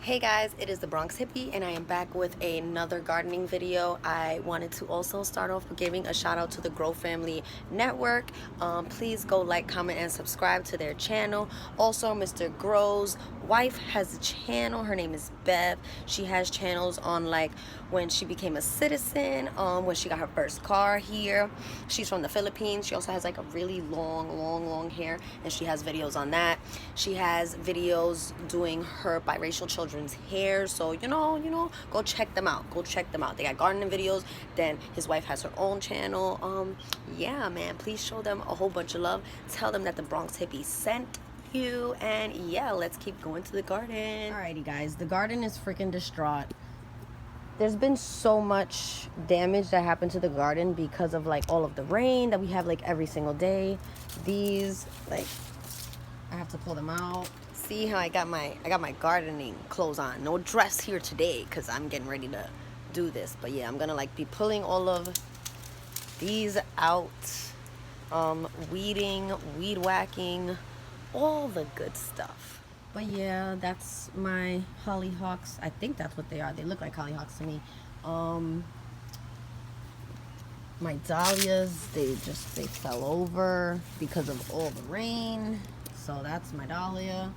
Hey guys, it is the Bronx Hippie and I am back with another gardening video. I wanted to also start off with giving a shout out to the Grow Family Network. Please go like, comment, and subscribe to their channel. Also, Mr. Grow's wife has a channel. Her name is Bev. She has channels on like when she became a citizen, when she got her first car here. She's from the Philippines. She also has like a really long hair and she has videos on that. She has videos doing her biracial children's hair, so you know, go check them out. They got gardening videos. Then his wife has her own channel. Yeah, man, please show them a whole bunch of love. Tell them that the Bronx Hippie sent you, and yeah, let's keep going to the garden. Alrighty guys, the garden is freaking distraught. There's been so much damage that happened to the garden because of like all of the rain that we have like every single day. These, like, I have to pull them out. See how I got my gardening clothes on. No dress here today because I'm getting ready to do this. But yeah, I'm gonna like be pulling all of these out, weeding, weed whacking, all the good stuff. But yeah, that's my hollyhocks. I think that's what they are. They look like hollyhocks to me. My dahlias, they fell over because of all the rain. So that's my dahlia.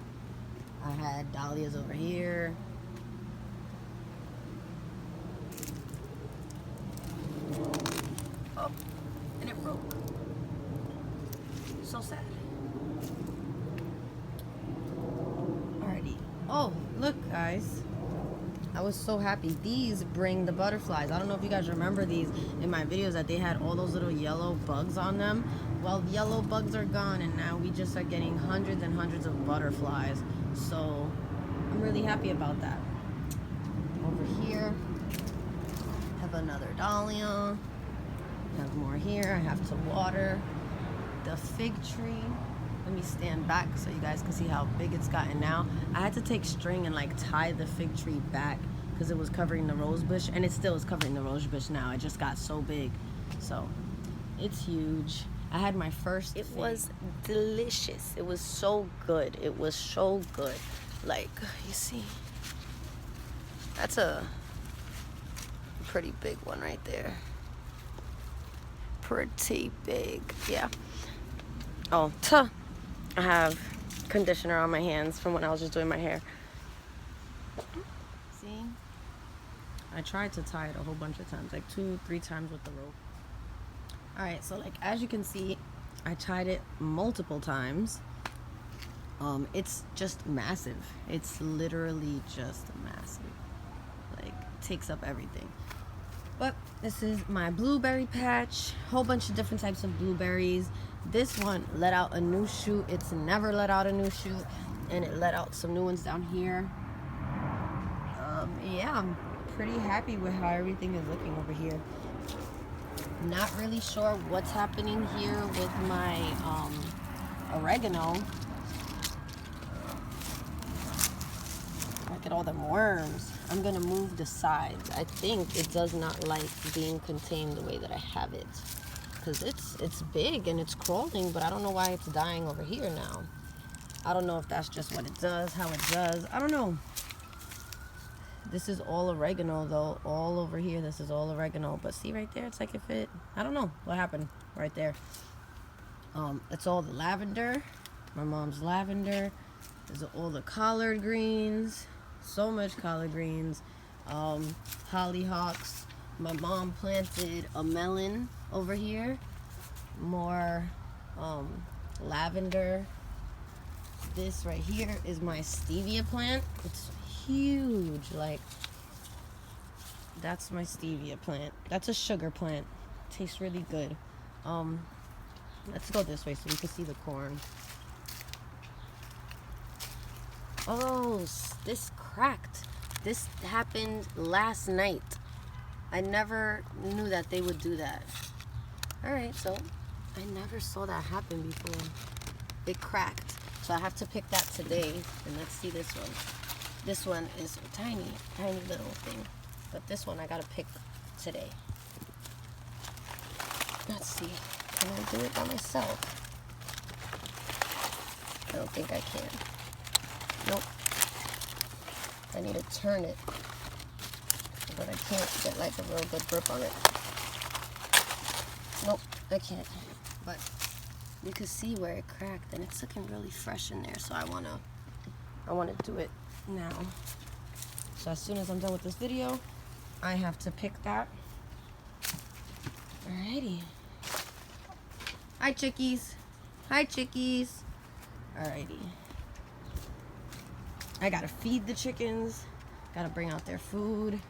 I had dahlias over here. Oh, and it broke. So sad. Alrighty. Oh, look guys. I was so happy. These bring the butterflies. I don't know if you guys remember these in my videos that they had all those little yellow bugs on them. Well, yellow bugs are gone and now we just are getting hundreds and hundreds of butterflies. So I'm really happy about that. Over here, have another dahlia. Have more here. I have to water the fig tree. Let me stand back so you guys can see how big it's gotten now. I had to take string and like tie the fig tree back because it was covering the rose bush, and it still is covering the rose bush now. It just got so big. So it's huge. I had my first fig. Was delicious. It was so good. It was so good. Like, you see, that's a pretty big one right there. Pretty big. Yeah. Oh, I have conditioner on my hands from when I was just doing my hair. See? I tried to tie it a whole bunch of times, like 2-3 times with the rope. Alright, so like as you can see, I tied it multiple times. It's just massive. It's literally just massive. Like, takes up everything. But this is my blueberry patch. Whole bunch of different types of blueberries. This one let out a new shoot. It's never let out a new shoot, and it let out some new ones down here. Yeah, I'm pretty happy with how everything is looking over here. Not really sure what's happening here with my oregano. Look at all them worms. I'm gonna move the sides. I think it does not like being contained the way that I have it, because it's big and it's crawling, but I don't know why it's dying over here now. I don't know if that's just what it does, how it does. I don't know. This is all oregano though. All over here, this is all oregano. But see right there, it's like if it, I don't know what happened right there. It's all the lavender. My mom's lavender. There's all the collard greens. So much collard greens. Hollyhocks. My mom planted a melon over here. More lavender. This right here is my stevia plant. It's huge. Like, that's my stevia plant. That's a sugar plant. Tastes really good. Let's go this way so you can see the corn. Oh, this cracked. This happened last night. I never knew that they would do that. Alright, so I never saw that happen before. It cracked. So I have to pick that today. And let's see this one. This one is a tiny little thing. But this one I gotta pick today. Let's see. Can I do it by myself? I don't think I can. Nope. I need to turn it, but I can't get like a real good grip on it. Nope, I can't. But you can see where it cracked, and it's looking really fresh in there. So I wanna do it now. So as soon as I'm done with this video, I have to pick that. Alrighty. Hi, chickies. Hi, chickies. Alrighty. I gotta feed the chickens. Gotta bring out their food.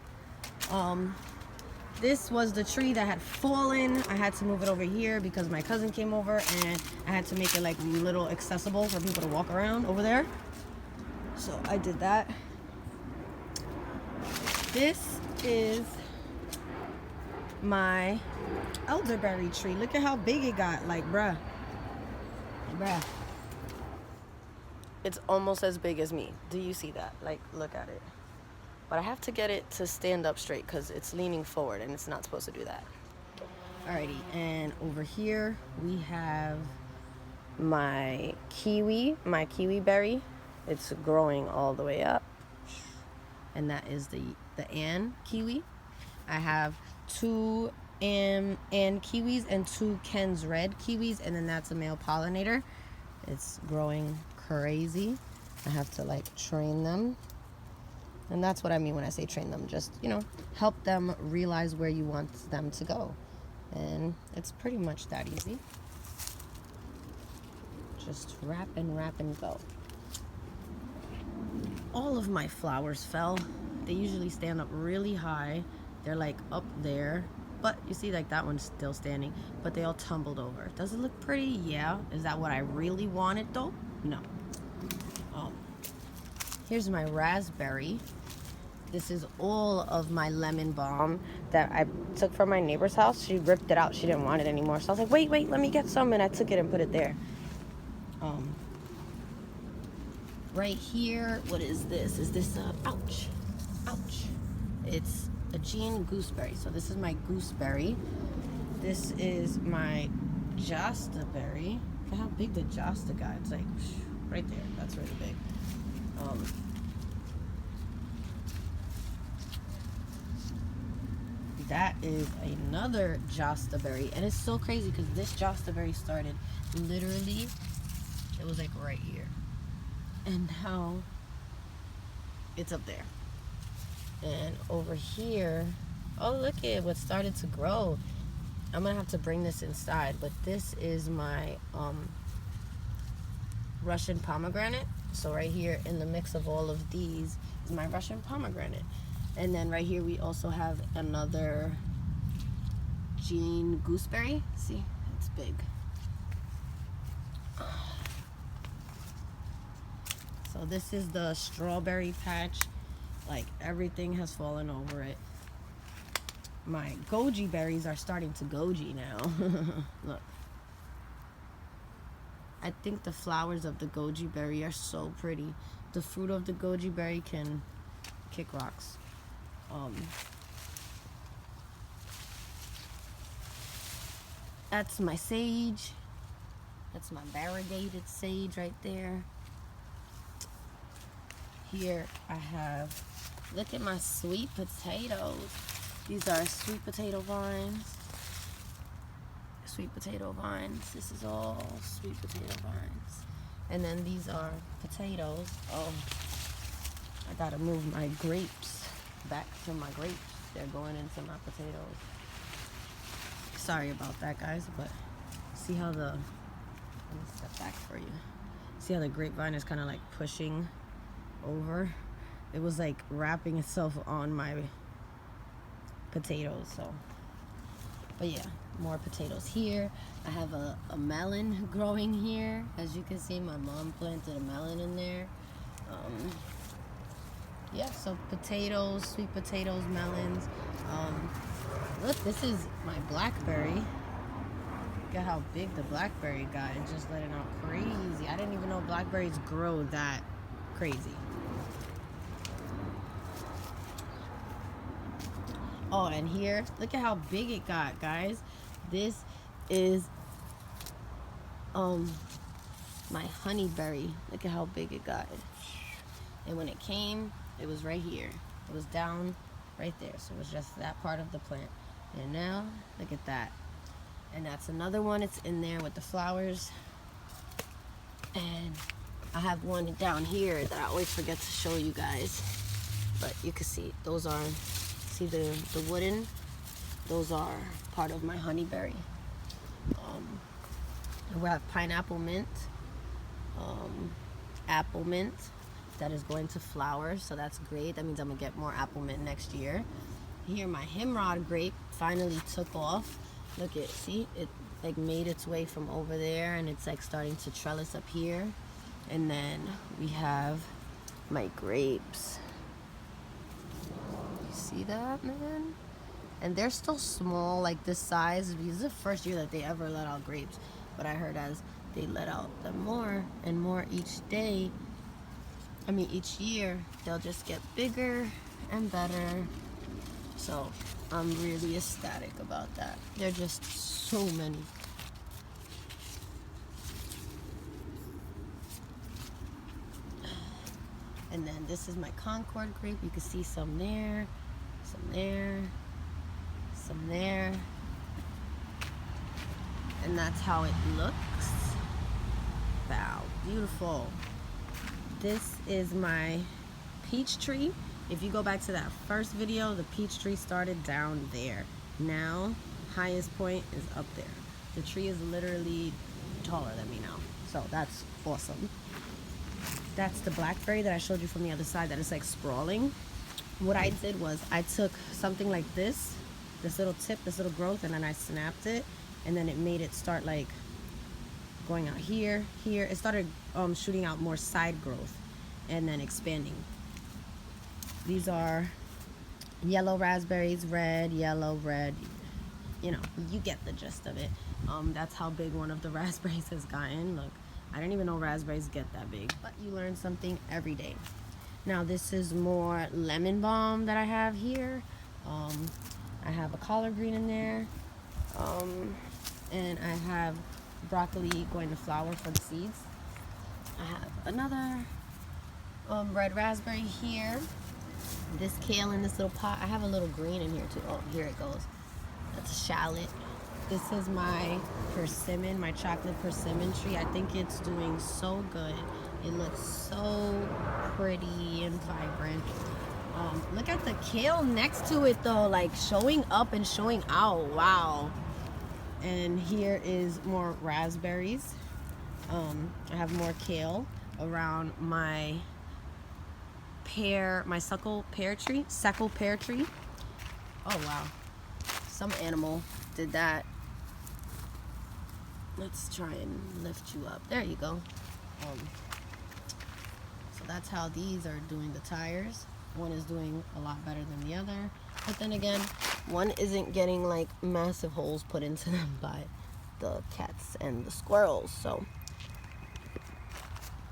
This was the tree that had fallen. I had to move it over here because my cousin came over, and I had to make it like a little accessible for people to walk around over there. So I did that. This is my elderberry tree. Look at how big it got. Like, bruh. It's almost as big as me. Do you see that? Like, look at it. But I have to get it to stand up straight because it's leaning forward and it's not supposed to do that. Alrighty, and over here we have my kiwi berry. It's growing all the way up. And that is the Ann kiwi. I have 2 Ann kiwis and 2 Ken's red kiwis, and then that's a male pollinator. It's growing crazy. I have to like train them. And that's what I mean when I say train them. Just, you know, help them realize where you want them to go. And it's pretty much that easy. Just wrap and go. All of my flowers fell. They usually stand up really high. They're like up there. But you see, like, that one's still standing. But they all tumbled over. Does it look pretty? Yeah. Is that what I really wanted, though? No. Here's my raspberry. This is all of my lemon balm that I took from my neighbor's house. She ripped it out. She didn't want it anymore. So I was like, wait, let me get some. And I took it and put it there. Right here, what is this? Is this a, ouch. It's a Jean gooseberry. So this is my gooseberry. This is my Josta berry. Look at how big the Josta got. It's like right there. That's really big. That is another Josta berry, and it's so crazy because this Josta berry started literally, it was like right here, and now it's up there. And over here, oh, look at what started to grow. I'm gonna have to bring this inside, but this is my Russian pomegranate. So right here in the mix of all of these is my Russian pomegranate. And then right here we also have another Jean gooseberry. See, it's big. So this is the strawberry patch. Like, everything has fallen over it. My goji berries are starting to goji now. Look. I think the flowers of the goji berry are so pretty. The fruit of the goji berry can kick rocks. That's my sage. That's my variegated sage right there. Here I have, look at my sweet potatoes. These are sweet potato vines. Sweet potato vines. This is all sweet potato vines. And then these are potatoes. Oh, I gotta move my grapes back to my grapes. They're going into my potatoes. Sorry about that, guys, but see how let me step back for you. See how the grapevine is kind of like pushing over? It was like wrapping itself on my potatoes. So, but yeah, more potatoes here. I have a melon growing here. As you can see, my mom planted a melon in there. Yeah, so potatoes, sweet potatoes, melons. Look, this is my blackberry. Look at how big the blackberry got. It just letting out crazy. I didn't even know blackberries grow that crazy. Oh, and here, look at how big it got, guys. This is my honeyberry. Look at how big it got. And when it came, It was right here. It was down right there. So it was just that part of the plant. And now, look at that. And that's another one. It's in there with the flowers. And I have one down here that I always forget to show you guys. But you can see, those are, see the wooden? Those are part of my honeyberry. We have pineapple mint, apple mint that is going to flower, so that's great. That means I'm gonna get more apple mint next year. Here, my hemrod grape finally took off. Look at, see, it like made its way from over there, and it's like starting to trellis up here. And then we have my grapes. You see that, man? And they're still small, like this size, because this is the first year that they ever let out grapes. But I heard as they let out them more and more each day, each year, they'll just get bigger and better. So I'm really ecstatic about that. There are just so many. And then this is my Concord grape. You can see some there, some there, some there. And that's how it looks. Wow, beautiful. This is my peach tree. If you go back to that first video, the peach tree started down there. Now, highest point is up there. The tree is literally taller than me now. So that's awesome. That's the blackberry that I showed you from the other side that is like sprawling. What I did was I took something like this little tip, this little growth, and then I snapped it, and then it made it start like going out here, here. It started shooting out more side growth and then expanding. These are yellow raspberries, red, yellow, red. You know, you get the gist of it. That's how big one of the raspberries has gotten. Look, I didn't even know raspberries get that big, but you learn something every day. Now this is more lemon balm that I have here. I have a collard green in there, and I have broccoli going to flower for the seeds. I have another red raspberry here. This kale in this little pot. I have a little green in here too. Oh, here it goes. That's a shallot. This is my persimmon, my chocolate persimmon tree. I think it's doing so good. It looks so pretty and vibrant. Look at the kale next to it though, like showing up and showing out. Wow. And here is more raspberries. I have more kale around my pear, my suckle pear tree. Oh wow, some animal did that. Let's try and lift you up. There you go. So that's how these are doing the tires. One is doing a lot better than the other, but then again, one isn't getting like massive holes put into them by the cats and the squirrels. So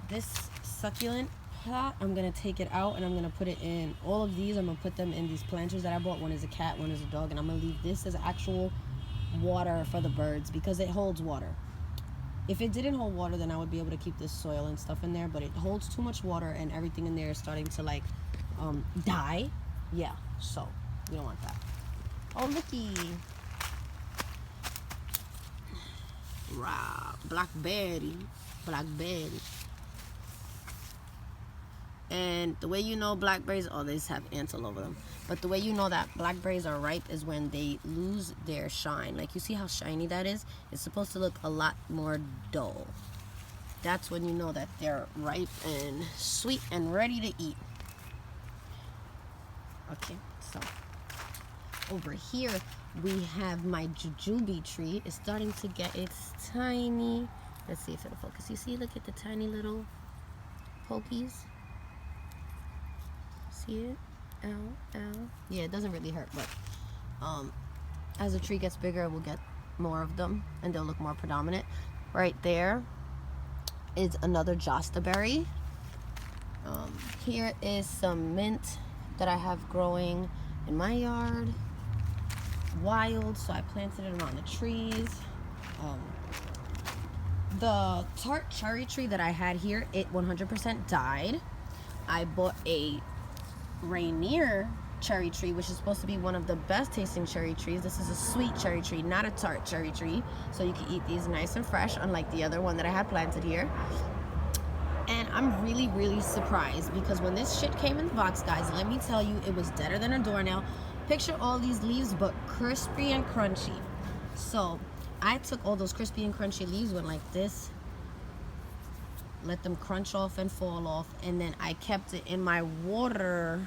this succulent pot, I'm gonna take it out and I'm gonna put it in all of these. I'm gonna put them in these planters that I bought. One is a cat, one is a dog, and I'm gonna leave this as actual water for the birds because it holds water. If it didn't hold water, then I would be able to keep this soil and stuff in there, but it holds too much water and everything in there is starting to like die. Yeah, so you don't want that. Oh, looky. Wow, blackberry. And the way you know blackberries, oh, they just have ants all over them. But the way you know that blackberries are ripe is when they lose their shine. Like, you see how shiny that is? It's supposed to look a lot more dull. That's when you know that they're ripe and sweet and ready to eat. Okay, so over here we have my jujube tree. It's starting to get its tiny, let's see if it'll focus. You see, look at the tiny little pokies. See it? Ow, ow. Yeah, it doesn't really hurt, but as the tree gets bigger, we'll get more of them and they'll look more predominant. Right there is another josta berry. Here is some mint that I have growing in my yard. Wild, so I planted it around the trees. The tart cherry tree that I had here, it 100% died. I bought a Rainier cherry tree, which is supposed to be one of the best tasting cherry trees. This is a sweet cherry tree, not a tart cherry tree. So you can eat these nice and fresh, unlike the other one that I had planted here. And I'm really, really surprised because when this shit came in the box, guys, let me tell you, it was deader than a doornail. Picture all these leaves, but crispy and crunchy. So I took all those crispy and crunchy leaves, went like this, let them crunch off and fall off, and then I kept it in my water,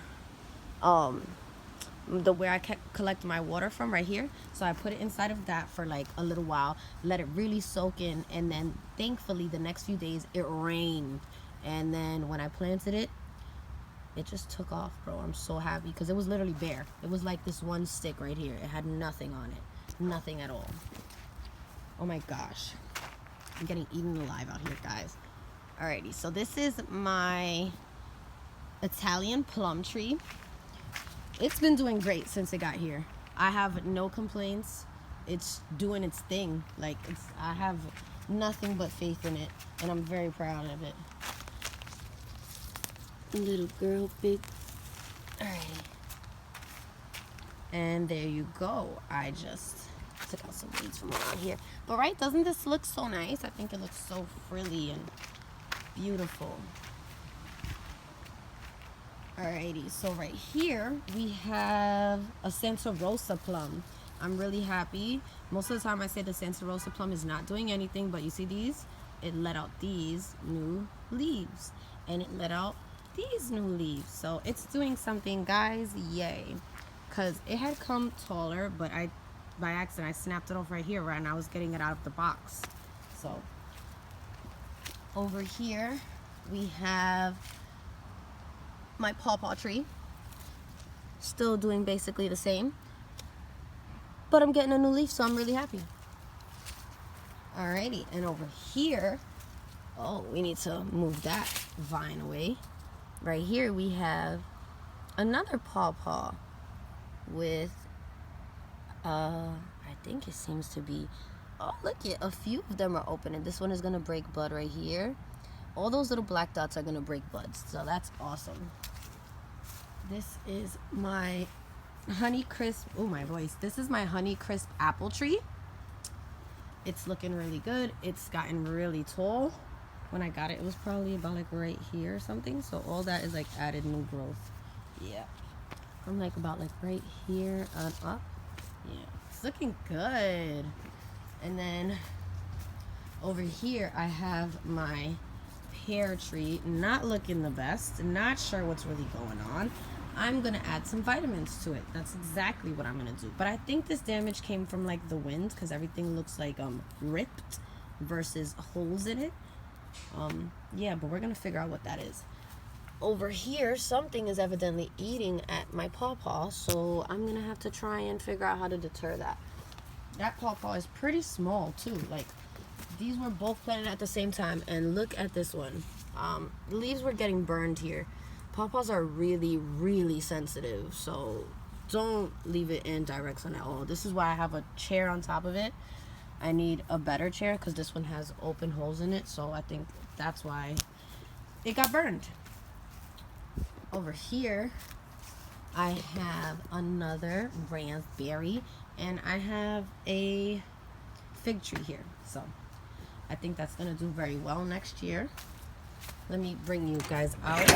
the where I collect my water from, right here. So I put it inside of that for like a little while, let it really soak in, and then thankfully the next few days it rained, and then when I planted it, it just took off, bro. I'm so happy because it was literally bare. It was like this one stick right here. It had nothing on it, nothing at all. Oh my gosh, I'm getting eaten alive out here, guys. Alrighty, so this is my Italian plum tree. It's been doing great since it got here. I have no complaints. It's doing its thing. Like, I have nothing but faith in it, and I'm very proud of it. Little girl, big. Alrighty. And there you go. I just took out some weeds from around here. But right, doesn't this look so nice? I think it looks so frilly and beautiful. Alrighty, so right here we have a Santa Rosa plum. I'm really happy. Most of the time I say the Santa Rosa plum is not doing anything, but you see these? It let out these new leaves, and it let out these new leaves. So it's doing something, guys. Yay. Because it had come taller, but by accident I snapped it off right here, right, and I was getting it out of the box. So over here we have my pawpaw tree, still doing basically the same, but I'm getting a new leaf, so I'm really happy. Alrighty, and over here, oh, we need to move that vine away. Right here we have another pawpaw with I think it seems to be, oh look it, a few of them are open, and this one is gonna break bud right here. All those little black dots are gonna break buds, so that's awesome. This is my Honey Crisp, oh my voice, this is my Honey Crisp apple tree. It's looking really good. It's gotten really tall. When I got it, it was probably about like right here or something, so all that is like added new growth. Yeah, I'm like about like right here and up. Yeah, it's looking good. And then over here I have my pear tree, not looking the best, not sure what's really going on. I'm gonna add some vitamins to it. That's exactly what I'm gonna do. But I think this damage came from like the wind, because everything looks like ripped versus holes in it. Yeah, but we're gonna figure out what that is. Over here, something is evidently eating at my pawpaw, so I'm gonna have to try and figure out how to deter that. That pawpaw is pretty small too. Like, these were both planted at the same time, and look at this one. The leaves were getting burned here. Pawpaws are really, really sensitive, so don't leave it in direct sun at all. This is why I have a chair on top of it. I need a better chair because this one has open holes in it, so I think that's why it got burned. Over here, I have another raspberry, and I have a fig tree here, so I think that's gonna do very well next year. Let me bring you guys out to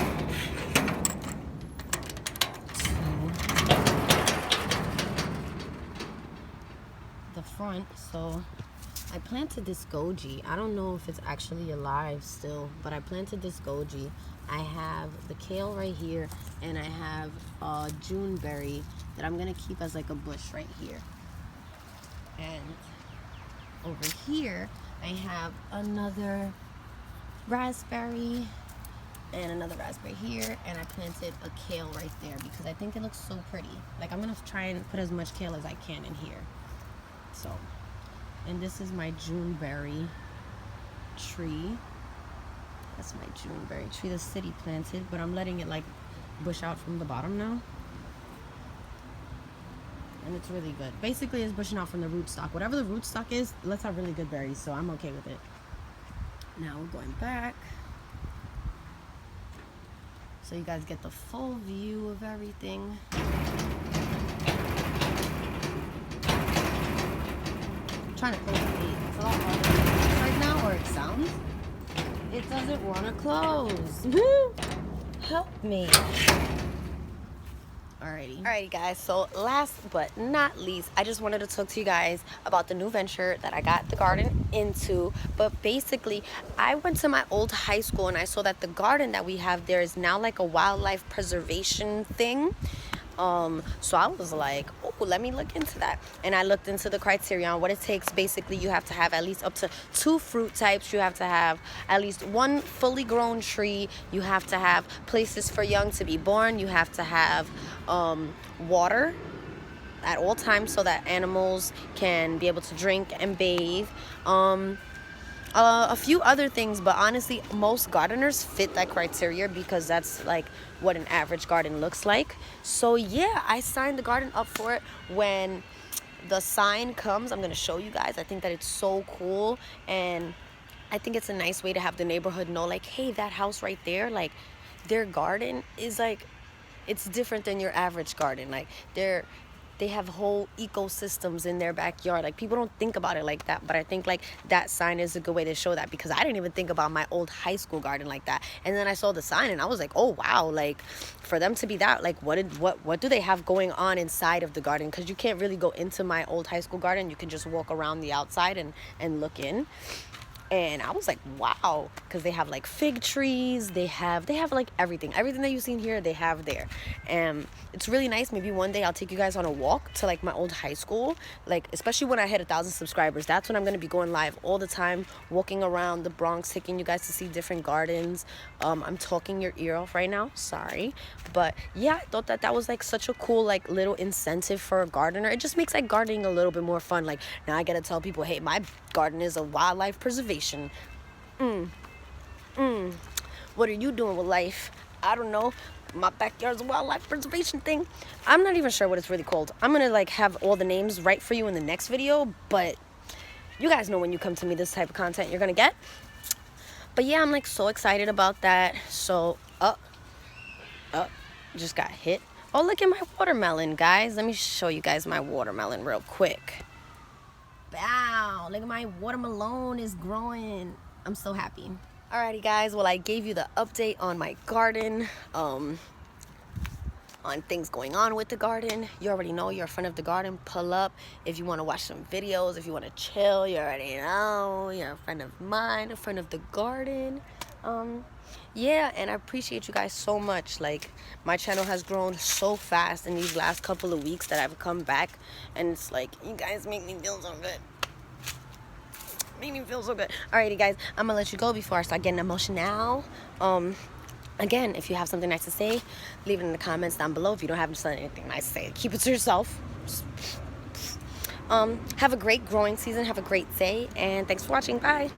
the front. So I planted this goji. I don't know if it's actually alive still, but I planted this goji. I have the kale right here, and I have a June berry that I'm gonna keep as like a bush right here. And over here I have another raspberry and another raspberry here, and I planted a kale right there because I think it looks so pretty. Like, I'm gonna try and put as much kale as I can in here. So, and this is my June berry tree. That's my June berry tree the city planted, but I'm letting it like bush out from the bottom now, and it's really good. Basically, it's bushing out from the rootstock. Whatever the rootstock is, let's have really good berries, so I'm okay with it. Now we're going back so you guys get the full view of everything. I'm trying to close the gate. It's a lot harder right now, or it sounds. It doesn't want to close. Help me. Alrighty guys, so last but not least, I just wanted to talk to you guys about the new venture that I got the garden into. But basically, I went to my old high school and I saw that the garden that we have there is now like a wildlife preservation thing. So I was like, oh, let me look into that. And I looked into the criteria on what it takes. Basically, you have to have at least up to 2 fruit types. You have to have at least 1 fully grown tree. You have to have places for young to be born. You have to have water at all times so that animals can be able to drink and bathe. A few other things, but honestly, most gardeners fit that criteria because that's like what an average garden looks like. So yeah, I signed the garden up for it. When the sign comes, I'm gonna show you guys. I think that it's so cool, and I think it's a nice way to have the neighborhood know, like, hey, that house right there, like, their garden is like, it's different than your average garden. Like, they have whole ecosystems in their backyard. Like, people don't think about it like that, but I think like that sign is a good way to show that, because I didn't even think about my old high school garden like that. And then I saw the sign and I was like, oh wow, like for them to be that, like what do they have going on inside of the garden? Because you can't really go into my old high school garden. You can just walk around the outside and look in. And I was like, wow, because they have like fig trees, they have like everything that you've seen here, they have there. And it's really nice. Maybe one day I'll take you guys on a walk to like my old high school, like especially when I hit 1,000 subscribers. That's when I'm going to be going live all the time, walking around the Bronx, taking you guys to see different gardens. I'm talking your ear off right now, sorry, but yeah, I thought that was like such a cool like little incentive for a gardener. It just makes like gardening a little bit more fun. Like, now I gotta tell people, hey, my garden is a wildlife preservation. What are you doing with life? I don't know. My backyard's a wildlife preservation thing. I'm not even sure what it's really called. I'm gonna like have all the names right for you in the next video, but you guys know when you come to me this type of content you're gonna get. But yeah, I'm like so excited about that. So just got hit. Oh, look at my watermelon, guys. Let me show you guys my watermelon real quick. Wow, look at my watermelon is growing. I'm so happy. Alrighty guys, well, I gave you the update on my garden, on things going on with the garden. You already know, you're a friend of the garden, pull up. If you want to watch some videos, if you want to chill, you already know, you're a friend of mine, a friend of the garden. Yeah, and I appreciate you guys so much. Like, my channel has grown so fast in these last couple of weeks that I've come back, and it's like, you guys make me feel so good. Make me feel so good. Alrighty guys, I'm gonna let you go before I start getting emotional. Again, if you have something nice to say, leave it in the comments down below. If you don't have anything nice to say, keep it to yourself. Have a great growing season, have a great day, and thanks for watching. Bye.